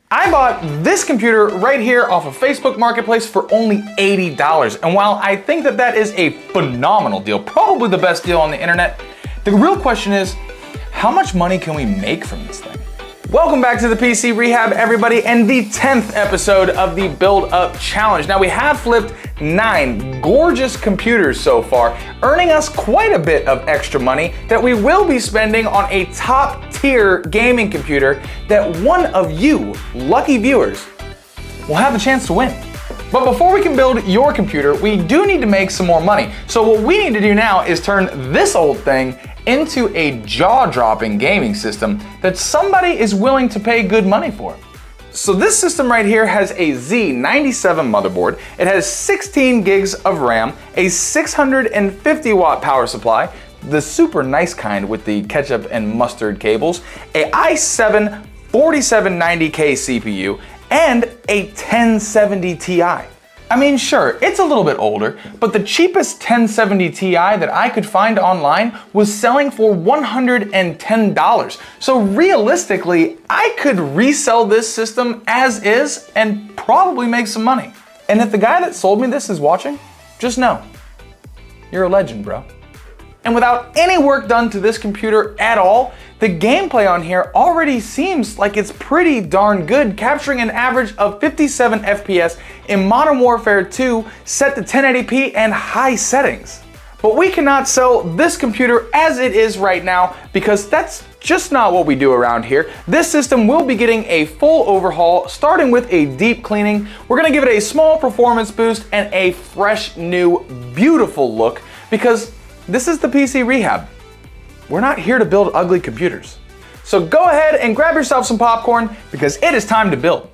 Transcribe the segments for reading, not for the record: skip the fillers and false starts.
I bought this computer right here off of Facebook Marketplace for only $80. And while I think that that is a phenomenal deal, probably the best deal on the internet, the real question is, how much money can we make from this thing? Welcome back to the PC Rehab, everybody, and the 10th episode of the Build Up Challenge. Now, we have flipped 9 gorgeous computers so far, earning us quite a bit of extra money that we will be spending on a top tier gaming computer that one of you lucky viewers will have a chance to win. But before we can build your computer, we do need to make some more money. So what we need to do now is turn this old thing into a jaw-dropping gaming system that somebody is willing to pay good money for. So this system right here has a Z97 motherboard. It has 16 gigs of RAM, a 650 watt power supply, the super nice kind with the ketchup and mustard cables, a i7 4790K CPU, and a 1070 Ti. I mean, sure, it's a little bit older, but the cheapest 1070 Ti that I could find online was selling for $110. So realistically, I could resell this system as is and probably make some money. And if the guy that sold me this is watching, just know, you're a legend, bro. And without any work done to this computer at all, the gameplay on here already seems like it's pretty darn good, capturing an average of 57 FPS in Modern Warfare 2 set to 1080p and high settings. But we cannot sell this computer as it is right now because that's just not what we do around here. This system will be getting a full overhaul, starting with a deep cleaning. We're gonna give it a small performance boost and a fresh, new, beautiful look because this is the PC Rehab. We're not here to build ugly computers. So go ahead and grab yourself some popcorn because it is time to build.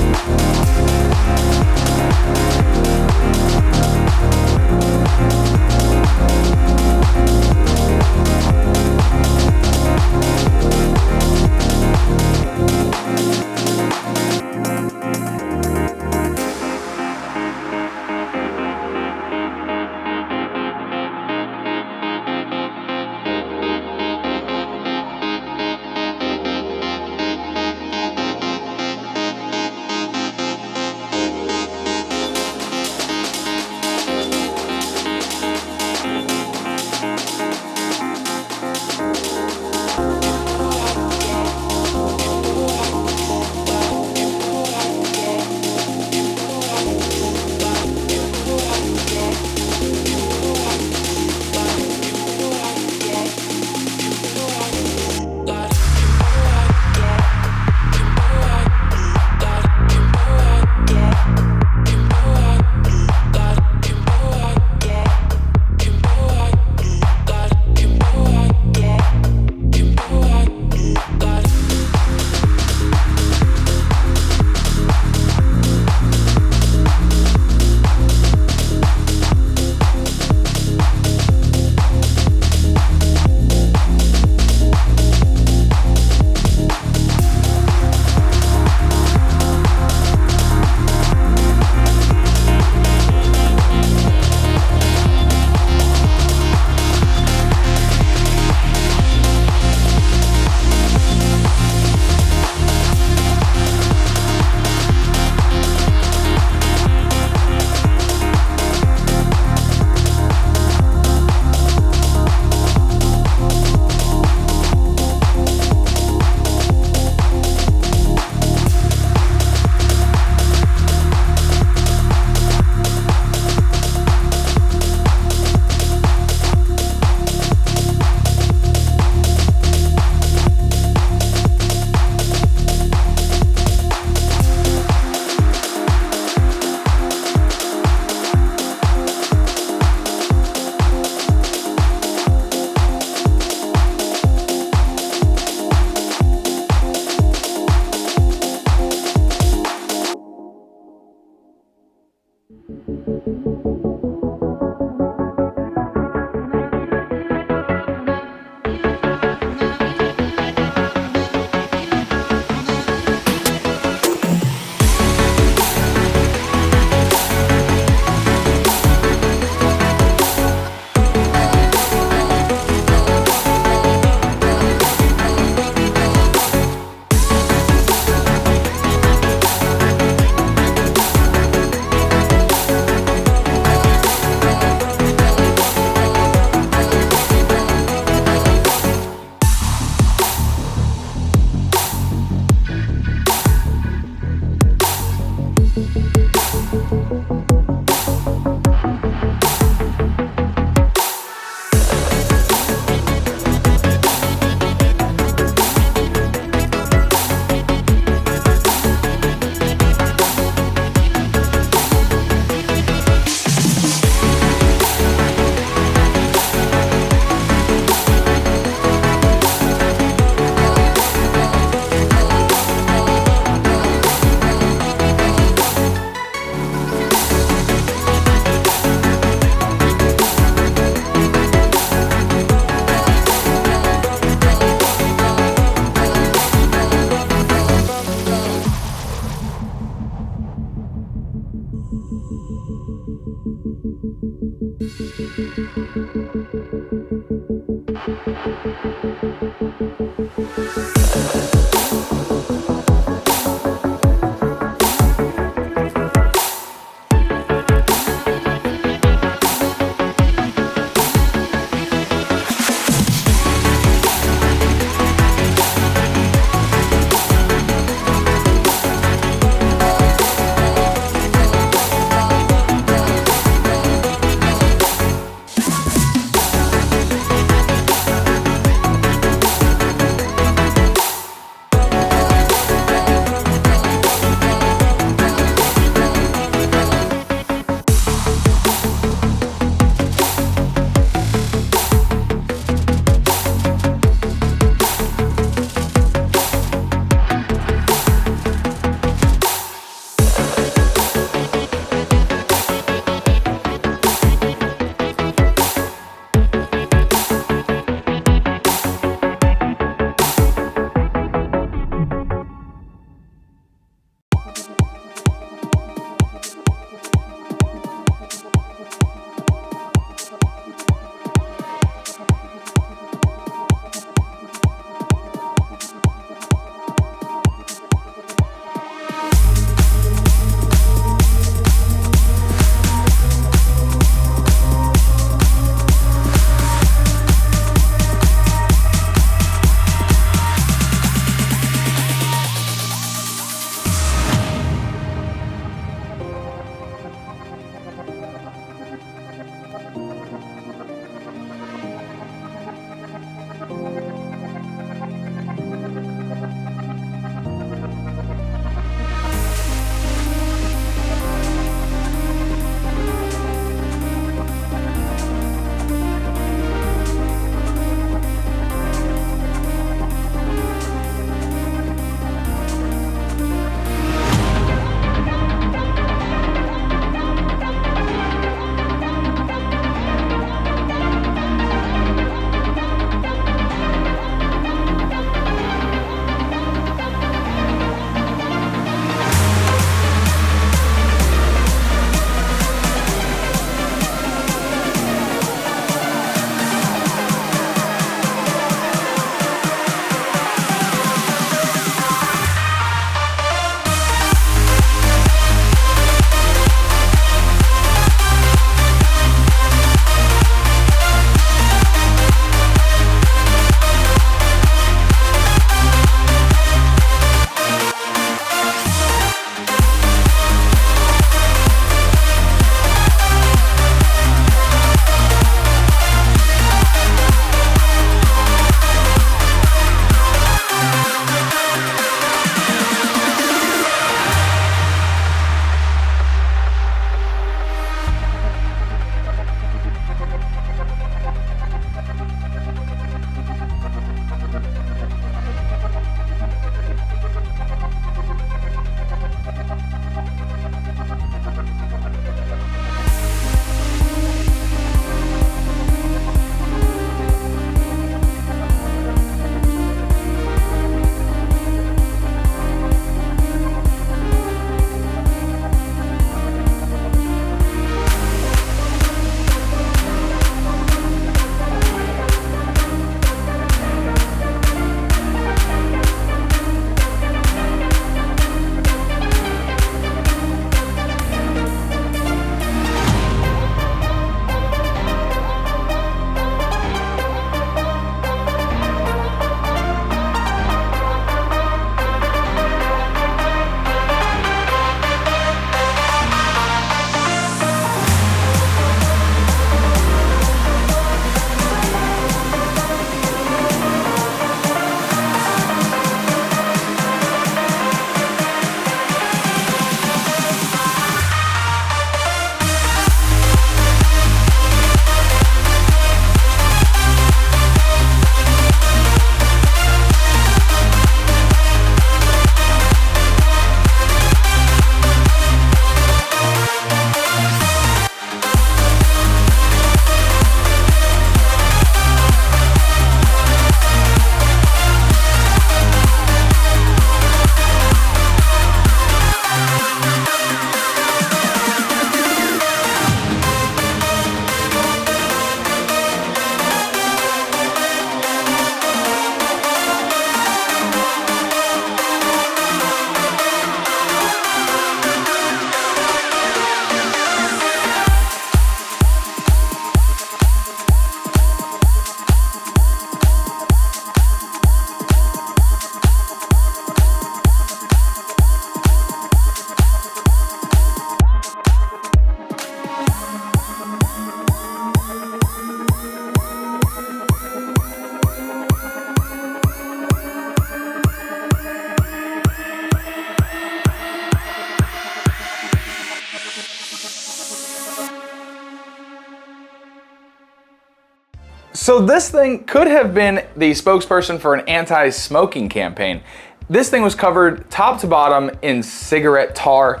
So this thing could have been the spokesperson for an anti-smoking campaign. This thing was covered top to bottom in cigarette tar.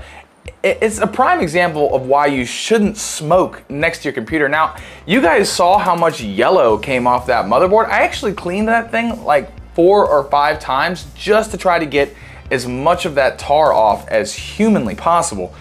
It's a prime example of why you shouldn't smoke next to your computer. Now, you guys saw how much yellow came off that motherboard. I actually cleaned that thing like 4 or 5 times just to try to get as much of that tar off as humanly possible.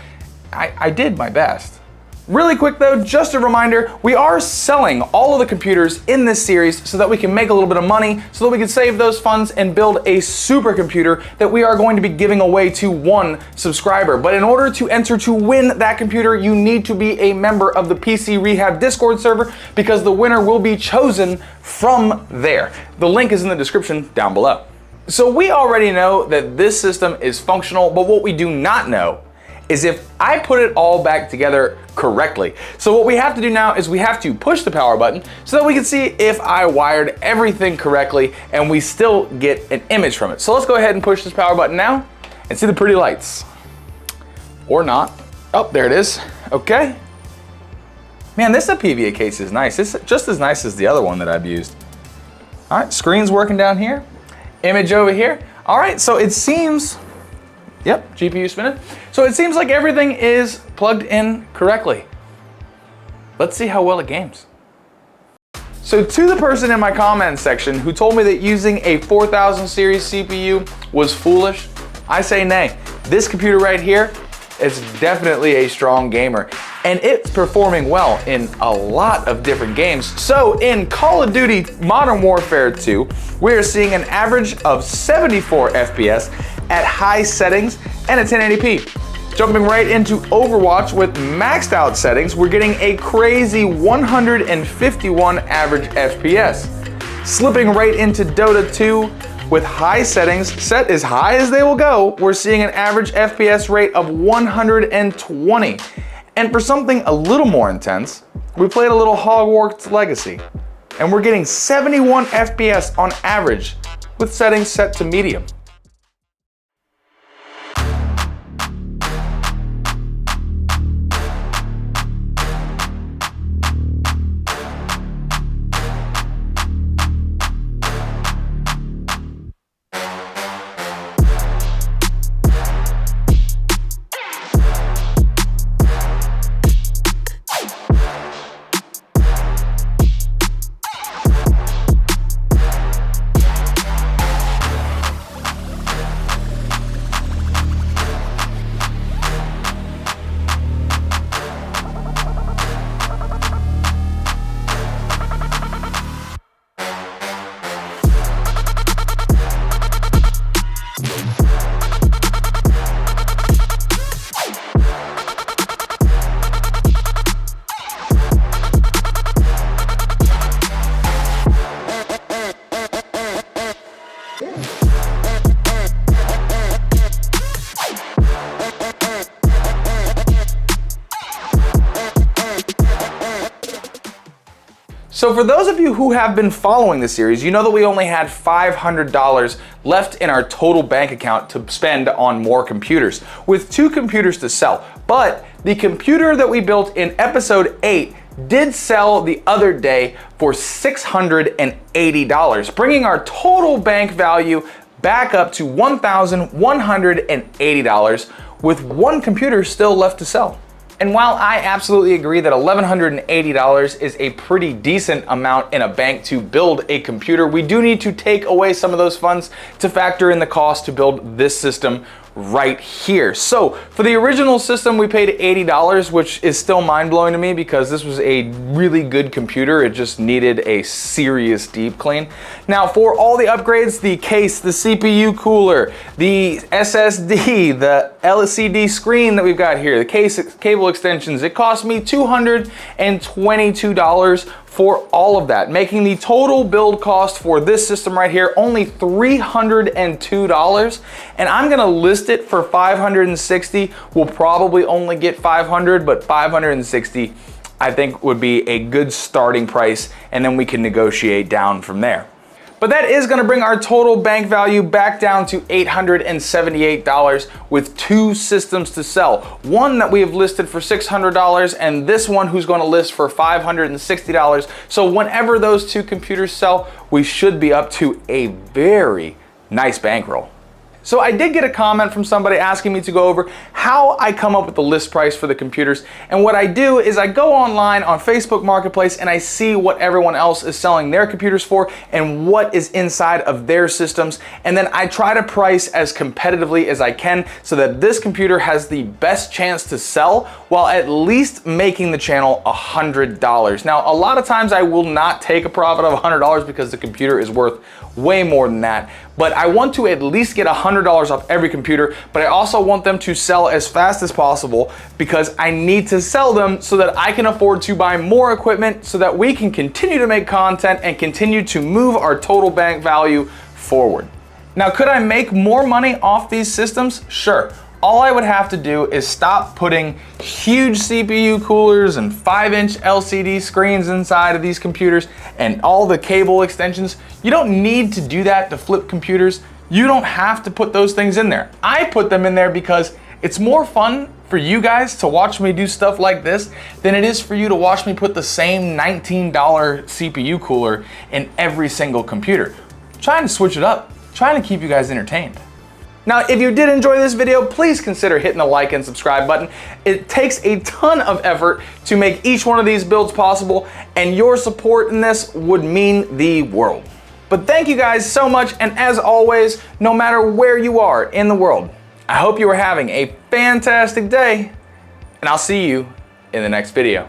I did my best. Really quick though, just a reminder, we are selling all of the computers in this series so that we can make a little bit of money, so that we can save those funds and build a supercomputer that we are going to be giving away to 1 subscriber. But in order to enter to win that computer, you need to be a member of the PC Rehab Discord server, because the winner will be chosen from there. The link is in the description down below. So we already know that this system is functional, but what we do not know is if I put it all back together correctly. So what we have to do now is we have to push the power button so that we can see if I wired everything correctly and we still get an image from it. So let's go ahead and push this power button now and see the pretty lights. Or not. Oh, there it is. Okay. Man, this PVA case is nice. It's just as nice as the other one that I've used. All right, screen's working down here. Image over here. All right, so it seems, yep, GPU spinning. So it seems like everything is plugged in correctly. Let's see how well it games. So to the person in my comments section who told me that using a 4000 series CPU was foolish, I say nay. This computer right here is definitely a strong gamer, and it's performing well in a lot of different games. So in Call of Duty Modern Warfare 2, we are seeing an average of 74 FPS at high settings and at 1080p. Jumping right into Overwatch with maxed out settings, we're getting a crazy 151 average FPS. Slipping right into Dota 2 with high settings, set as high as they will go, we're seeing an average FPS rate of 120. And for something a little more intense, we played a little Hogwarts Legacy, and we're getting 71 FPS on average with settings set to medium. So for those of you who have been following the series, you know that we only had $500 left in our total bank account to spend on more computers, with 2 computers to sell. But the computer that we built in episode 8 did sell the other day for $680, bringing our total bank value back up to $1,180, with 1 computer still left to sell. And while I absolutely agree that $1,180 is a pretty decent amount in a bank to build a computer, we do need to take away some of those funds to factor in the cost to build this system right here. So for the original system, we paid $80, which is still mind-blowing to me because this was a really good computer. It just needed a serious deep clean. Now for all the upgrades, the case, the CPU cooler, the SSD, the LCD screen that we've got here, the case, cable extensions, it cost me $222 for all of that, making the total build cost for this system right here only $302. And I'm gonna list it for $560. We'll probably only get $500, but $560 I think would be a good starting price, and then we can negotiate down from there. But that is gonna bring our total bank value back down to $878 with 2 systems to sell. One that we have listed for $600 and this one who's gonna list for $560. So whenever those 2 computers sell, we should be up to a very nice bankroll. So I did get a comment from somebody asking me to go over how I come up with the list price for the computers. And what I do is I go online on Facebook Marketplace and I see what everyone else is selling their computers for and what is inside of their systems. And then I try to price as competitively as I can so that this computer has the best chance to sell while at least making the channel $100. Now, a lot of times I will not take a profit of $100 because the computer is worth way more than that. But I want to at least get $100 off every computer, but I also want them to sell as fast as possible because I need to sell them so that I can afford to buy more equipment so that we can continue to make content and continue to move our total bank value forward. Now, could I make more money off these systems? Sure. All I would have to do is stop putting huge CPU coolers and 5-inch LCD screens inside of these computers and all the cable extensions. You don't need to do that to flip computers. You don't have to put those things in there. I put them in there because it's more fun for you guys to watch me do stuff like this than it is for you to watch me put the same $19 CPU cooler in every single computer. I'm trying to switch it up, trying to keep you guys entertained. Now, if you did enjoy this video, please consider hitting the like and subscribe button. It takes a ton of effort to make each one of these builds possible, and your support in this would mean the world. But thank you guys so much, and as always, no matter where you are in the world, I hope you are having a fantastic day, and I'll see you in the next video.